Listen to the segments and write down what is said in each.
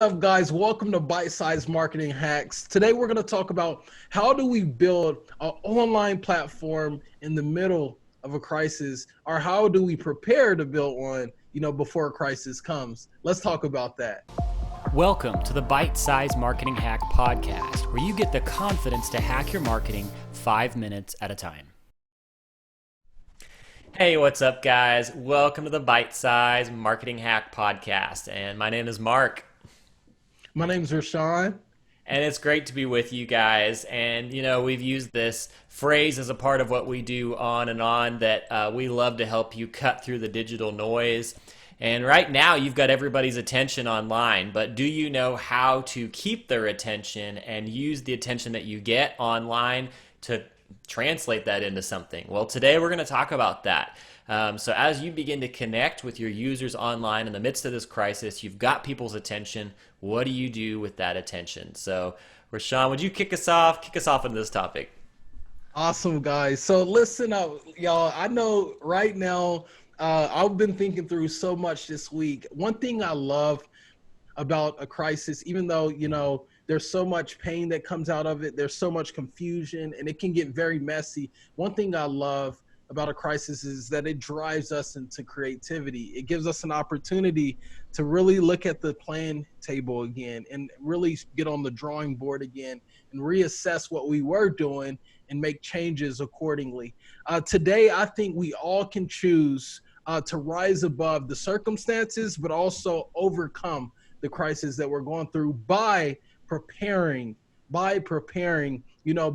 up, guys? Welcome to Bite Size Marketing Hacks. Today, we're going to talk about how do we build an online platform in the middle of a crisis, or how do we prepare to build one, before a crisis comes. Let's talk about that. Welcome to the Bite Size Marketing Hack Podcast, where you get the confidence to hack your marketing 5 minutes at a time. Hey, what's up, guys? Welcome to the Bite Size Marketing Hack Podcast, and my name is Mark. My name's Rashawn. And it's great to be with you guys. And, we've used this phrase as a part of what we do on and on that we love to help you cut through the digital noise. And right now, you've got everybody's attention online, but do you know how to keep their attention and use the attention that you get online to translate that into something? Well, today we're going to talk about that. So as you begin to connect with your users online in the midst of this crisis, you've got people's attention. What do you do with that attention? So, Rashawn, would you kick us off into this topic? Awesome, guys. So listen up, y'all. I know right now, I've been thinking through so much this week. One thing I love about a crisis, even though, there's so much pain that comes out of it, there's so much confusion, and it can get very messy. One thing I love about a crisis is that it drives us into creativity. It gives us an opportunity to really look at the playing table again and really get on the drawing board again and reassess what we were doing and make changes accordingly. Today, I think we all can choose to rise above the circumstances, but also overcome the crisis that we're going through by preparing,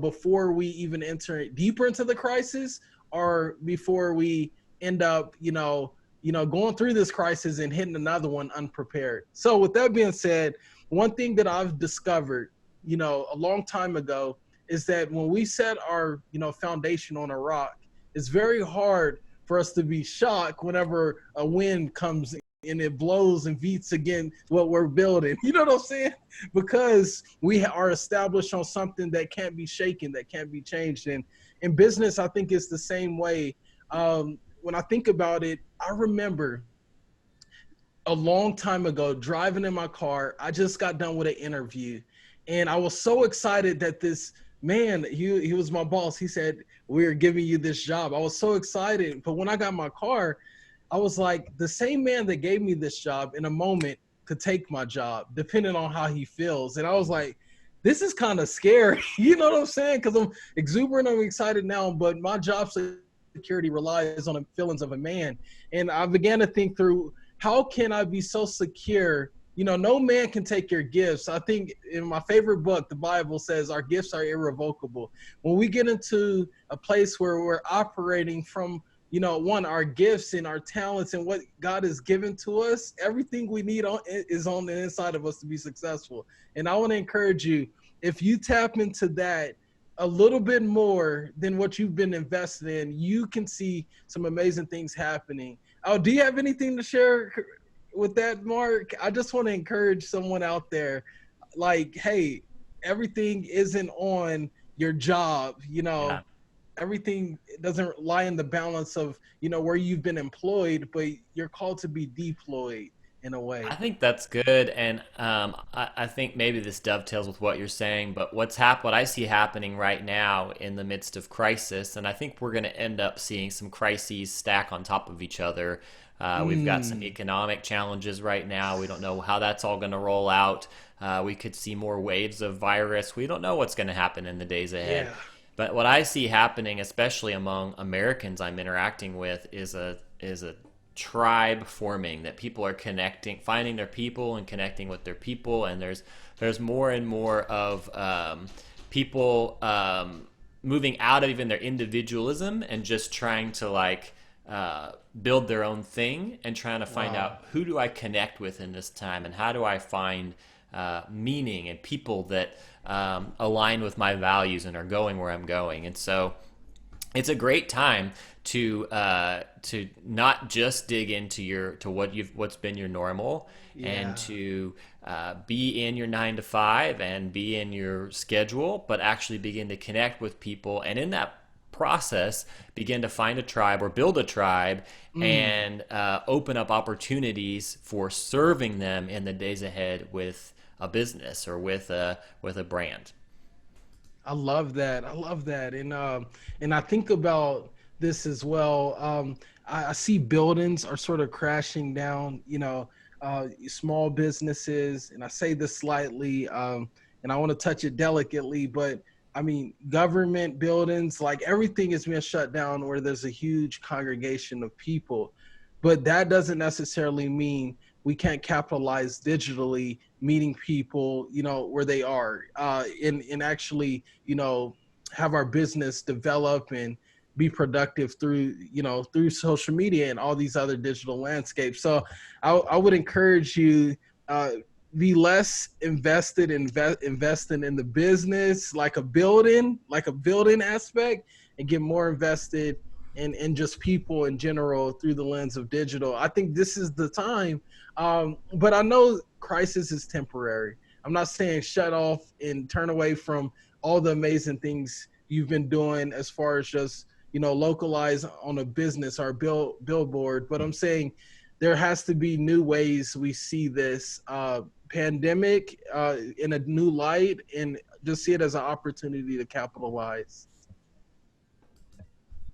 before we even enter deeper into the crisis, or before we end up, going through this crisis and hitting another one unprepared. So with that being said, one thing that I've discovered, a long time ago is that when we set our, foundation on a rock, it's very hard for us to be shocked whenever a wind comes and it blows and beats again what we're building. You know what I'm saying? Because we are established on something that can't be shaken, that can't be changed. And in business, I think it's the same way. When I think about it, I remember a long time ago driving in my car. I just got done with an interview, and I was so excited that this man, he was my boss. He said, "We're giving you this job." I was so excited. But when I got in my car, I was like, the same man that gave me this job in a moment could take my job, depending on how he feels. And I was like, this is kind of scary. You know what I'm saying? Because I'm exuberant, I'm excited now, but my job security relies on the feelings of a man. And I began to think through, how can I be so secure? No man can take your gifts. I think in my favorite book, the Bible says our gifts are irrevocable. When we get into a place where we're operating from, our gifts and our talents and what God has given to us, everything we need is on the inside of us to be successful. And I want to encourage you, if you tap into that a little bit more than what you've been invested in, you can see some amazing things happening. Oh, do you have anything to share with that, Mark? I just want to encourage someone out there, like, hey, everything isn't on your job, Yeah. everything doesn't lie in the balance of, where you've been employed, but you're called to be deployed in a I way. think that's good, and I think maybe this dovetails with what you're saying. But what I see happening right now in the midst of crisis, and I think we're going to end up seeing some crises stack on top of each other. We've got some Mm, economic challenges right now. We don't know how that's all going to roll out. We could see more waves of virus. We don't know what's going to happen in the days ahead. yeah. But what I see happening, especially among Americans I'm interacting with, is a tribe forming, that people are connecting, finding their people and connecting with their people, and there's more and more of people moving out of even their individualism and just trying to build their own thing and trying to find Wow. out, who do I connect with in this time, and how do I find meaning and people that align with my values and are going where I'm going. And so it's a great time to not just dig into what's been your normal, and Yeah. to be in your 9 to 5 and be in your schedule, but actually begin to connect with people. And in that process, begin to find a tribe or build a tribe and open up opportunities for serving them in the days ahead with a business or with a brand. I love that. I love that. And I think about this as well. I see buildings are sort of crashing down, small businesses, and I say this slightly, and I want to touch it delicately, but I mean, government buildings, like everything is being shut down where there's a huge congregation of people. But that doesn't necessarily mean we can't capitalize digitally, meeting people, where they are, and actually, have our business develop and be productive through social media and all these other digital landscapes. So I would encourage you, be less invested investing in the business, like a building aspect, and get more invested in just people in general through the lens of digital. I think this is the time. But I know crisis is temporary. I'm not saying shut off and turn away from all the amazing things you've been doing as far as just, localize on a business or billboard. But I'm saying there has to be new ways we see this pandemic in a new light, and just see it as an opportunity to capitalize.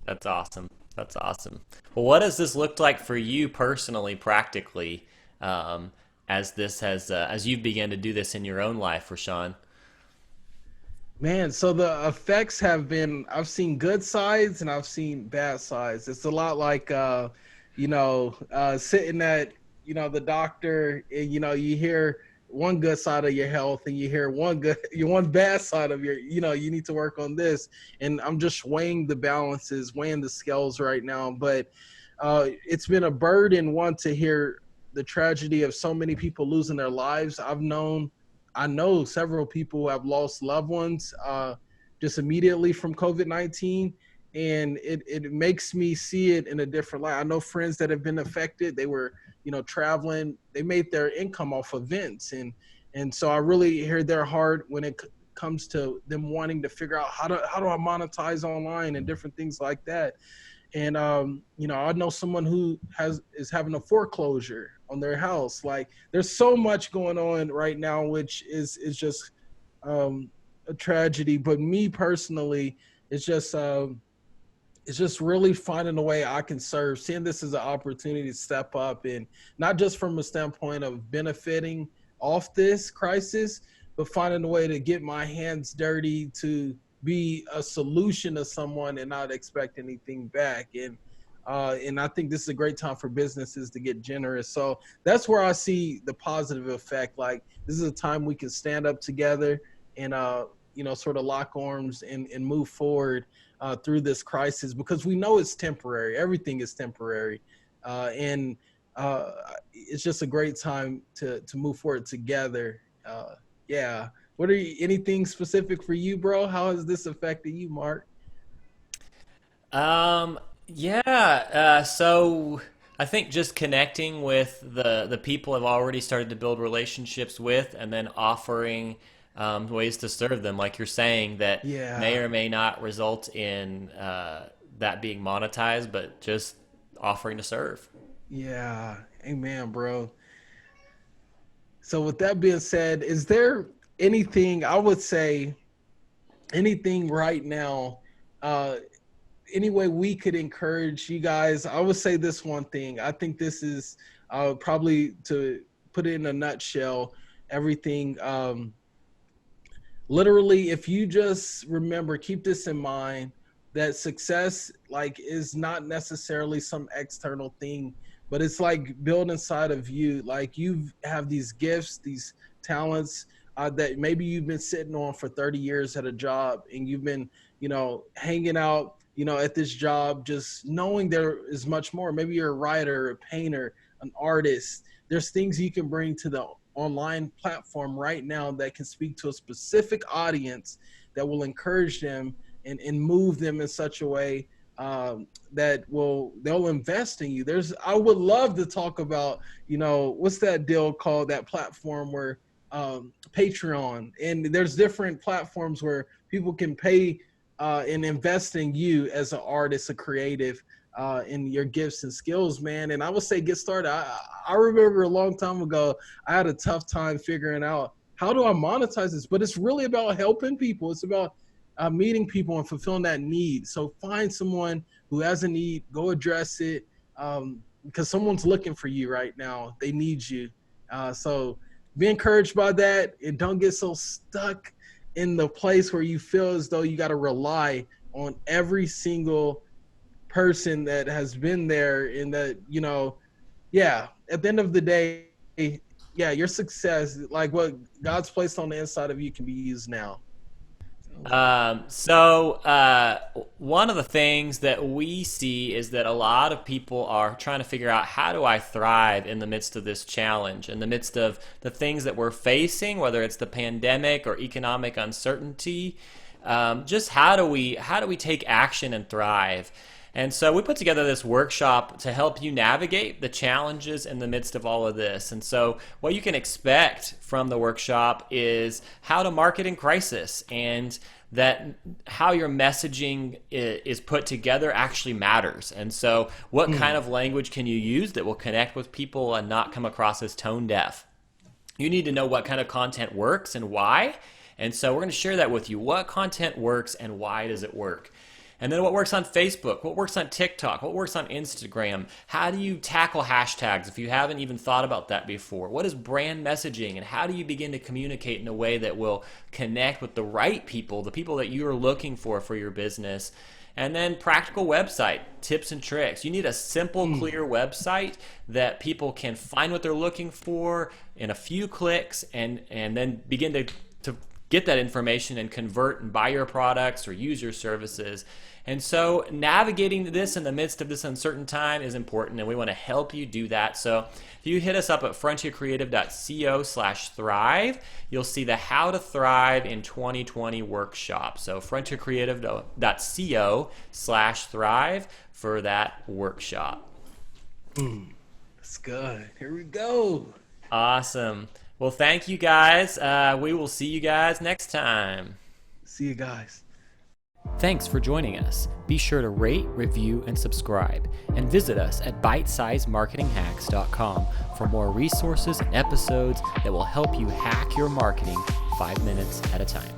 That's awesome. That's awesome. Well, what does this look like for you personally, practically, um, as you've began to do this in your own life, Rashawn? Man, so the effects have been, I've seen good sides and I've seen bad sides. It's a lot like, sitting at, the doctor, and, you hear one good side of your health and you hear one bad side of you need to work on this. And I'm just weighing the balances, weighing the scales right now. But it's been a burden, one, to hear the tragedy of so many people losing their lives. I know several people who have lost loved ones just immediately from COVID-19, and it makes me see it in a different light. I know friends that have been affected. They were, traveling. They made their income off events, and so I really hear their heart when it comes to them wanting to figure out how do I monetize online and different things like that. And I know someone who is having a foreclosure on their house. Like, there's so much going on right now, which is just a tragedy. But me personally, it's just really finding a way I can serve, seeing this as an opportunity to step up, and not just from a standpoint of benefiting off this crisis, but finding a way to get my hands dirty to be a solution to someone and not expect anything back. And I think this is a great time for businesses to get generous. So that's where I see the positive effect. Like, this is a time we can stand up together and sort of lock arms and move forward through this crisis, because we know it's temporary. Everything is temporary, and it's just a great time to move forward together. Yeah. Anything specific for you, bro? How has this affected you, Mark? Yeah. So I think just connecting with the people I've already started to build relationships with, and then offering ways to serve them, like you're saying, that may Yeah. or may not result in that being monetized, but just offering to serve. Yeah. Amen, bro. So with that being said, is there anything, I would say, anything right now, uh, any way we could encourage you guys? I would say this one thing. I think this is probably, to put it in a nutshell, everything. Literally, if you just remember, keep this in mind, that success, like, is not necessarily some external thing, but it's like built inside of you. Like, you have these gifts, these talents that maybe you've been sitting on for 30 years at a job, and you've been, hanging out, at this job, just knowing there is much more. Maybe you're a writer, a painter, an artist. There's things you can bring to the online platform right now that can speak to a specific audience, that will encourage them and move them in such a way that they'll invest in you. I would love to talk about, what's that deal called, that platform where Patreon, and there's different platforms where people can pay and invest in you as an artist, a creative, in your gifts and skills, man. And I would say get started. I remember a long time ago, I had a tough time figuring out how do I monetize this, but it's really about helping people. It's about meeting people and fulfilling that need. So find someone who has a need, go address it, because someone's looking for you right now. They need you. So be encouraged by that, and don't get so stuck in the place where you feel as though you got to rely on every single person that has been there. And that, you know, yeah, at the end of the day, yeah, your success, like what God's placed on the inside of you, can be used now. One of the things that we see is that a lot of people are trying to figure out, how do I thrive in the midst of this challenge, in the midst of the things that we're facing, whether it's the pandemic or economic uncertainty. Just how do we take action and thrive? And so we put together this workshop to help you navigate the challenges in the midst of all of this. And so what you can expect from the workshop is how to market in crisis, and that how your messaging is put together actually matters. And so what kind of language can you use that will connect with people and not come across as tone deaf? You need to know what kind of content works and why. And so we're going to share that with you. What content works and why does it work? And then what works on Facebook, what works on TikTok, what works on Instagram? How do you tackle hashtags if you haven't even thought about that before? What is brand messaging, and how do you begin to communicate in a way that will connect with the right people, the people that you are looking for your business? And then practical website tips and tricks. You need a simple, clear website that people can find what they're looking for in a few clicks, and then begin to get that information and convert and buy your products or use your services. And so navigating this in the midst of this uncertain time is important, and we want to help you do that. So if you hit us up at frontiercreative.co/thrive, you'll see the How to Thrive in 2020 workshop. So frontiercreative.co/thrive for that workshop. That's good. Here we go. Awesome. Well, thank you guys. We will see you guys next time. See you guys. Thanks for joining us. Be sure to rate, review, and subscribe. And visit us at bitesizemarketinghacks.com for more resources and episodes that will help you hack your marketing 5 minutes at a time.